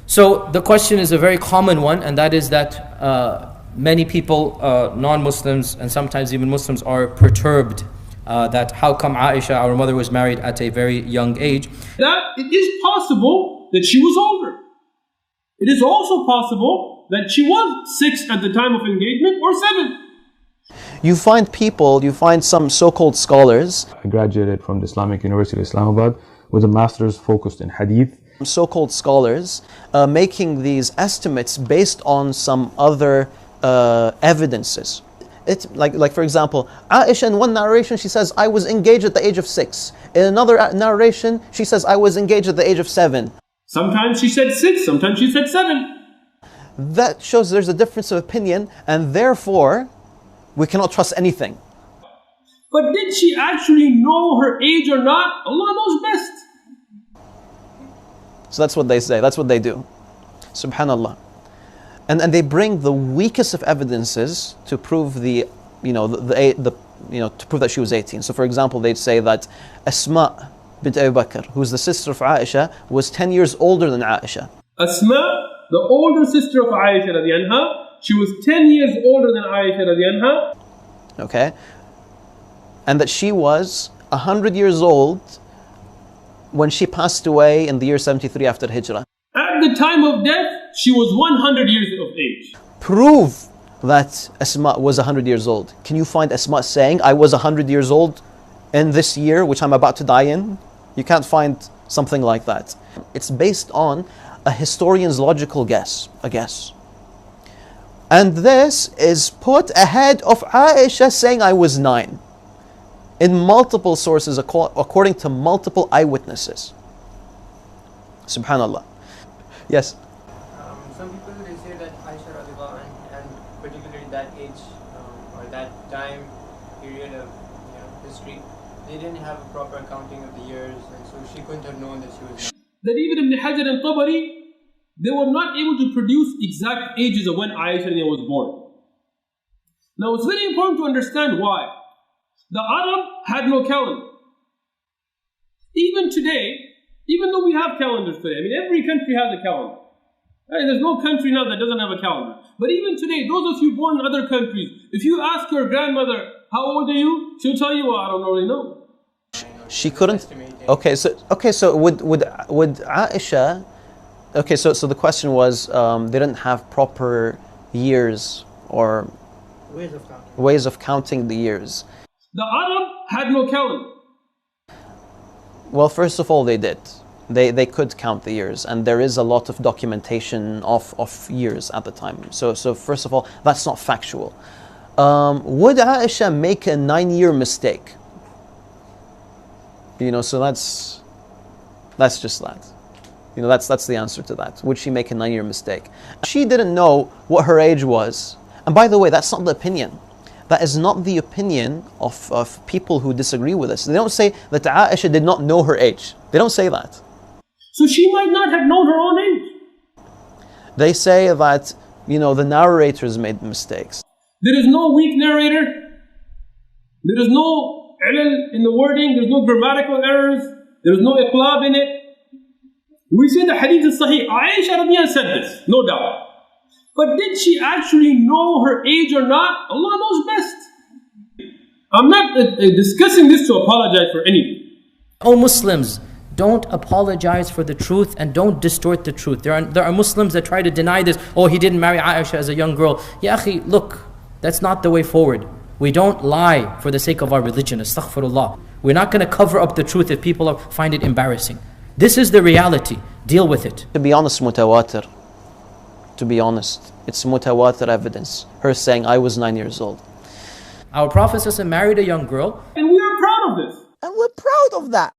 So the question is a very common one, and that is that many people, non-Muslims and sometimes even Muslims, are perturbed that how come Aisha, our mother, was married at a very young age. That it is possible that she was older. It is also possible that she was 6 at the time of engagement or 7. You find some so-called scholars. I graduated from the Islamic University of Islamabad with a master's focused in hadith. So-called scholars making these estimates based on some other evidences. It's like for example, Aisha in one narration she says, I was engaged at the age of 6. In another narration she says, I was engaged at the age of 7. Sometimes she said 6, sometimes she said 7. That shows there's a difference of opinion, and therefore we cannot trust anything. But did she actually know her age or not? Allah knows best. So that's what they say, that's what they do. Subhanallah. And they bring the weakest of evidences to prove to prove that she was 18. So for example, they'd say that Asma bint Abu Bakr, who's the sister of Aisha, was 10 years older than Aisha. Asma, the older sister of Aisha radiallahu anha, she was 10 years older than Aisha radiallahu anha. Okay. And that she was 100 years old when she passed away in the year 73 after Hijrah. At the time of death, she was 100 years of age. Prove that Asma was 100 years old. Can you find Asma saying, I was 100 years old in this year, which I'm about to die in? You can't find something like that. It's based on a historian's logical guess, a guess. And this is put ahead of Aisha saying, I was 9. In multiple sources, according to multiple eyewitnesses. Subhanallah. Yes? Some people, they say that Aisha radiallahu anha, and particularly that age or that time period of history, they didn't have a proper accounting of the years, and so she couldn't have known that she was 9. That even Ibn Hajar and Tabari, they were not able to produce exact ages of when Aisha was born. Now it's very important to understand why. The Arab had no calendar. Even today, even though we have calendars today, I mean every country has a calendar. Right? There's no country now that doesn't have a calendar. But even today, those of you born in other countries, if you ask your grandmother, how old are you? She'll tell you, well, I don't really know. She couldn't. Okay, so would Aisha? Okay, so the question was, they didn't have proper years or ways of counting the years. The Arab had no calendar. Well, first of all, they did. They could count the years, and there is a lot of documentation of years at the time. So first of all, that's not factual. Would Aisha make a 9-year mistake? So that's just that. That's the answer to that. Would she make a 9-year mistake? She didn't know what her age was. And by the way, that's not the opinion. That is not the opinion of people who disagree with us. They don't say that Aisha did not know her age. They don't say that. So she might not have known her own age. They say that, the narrators made mistakes. There is no weak narrator. There is no ilal in the wording. There's no grammatical errors. There's no iqlab in it. We say the hadith is sahih. Aisha radiallahu anha said this, no doubt. But did she actually know her age or not? Allah knows best. I'm not discussing this to apologize for anything. Oh Muslims, don't apologize for the truth and don't distort the truth. There are Muslims that try to deny this. Oh, he didn't marry Aisha as a young girl. Ya akhi, look, that's not the way forward. We don't lie for the sake of our religion. Astaghfirullah. We're not going to cover up the truth if people find it embarrassing. This is the reality. Deal with it. To be honest, mutawatir. To be honest, it's mutawatir evidence. Her saying, I was 9 years old. Our Prophet ﷺ married a young girl. And we are proud of this. And we're proud of that.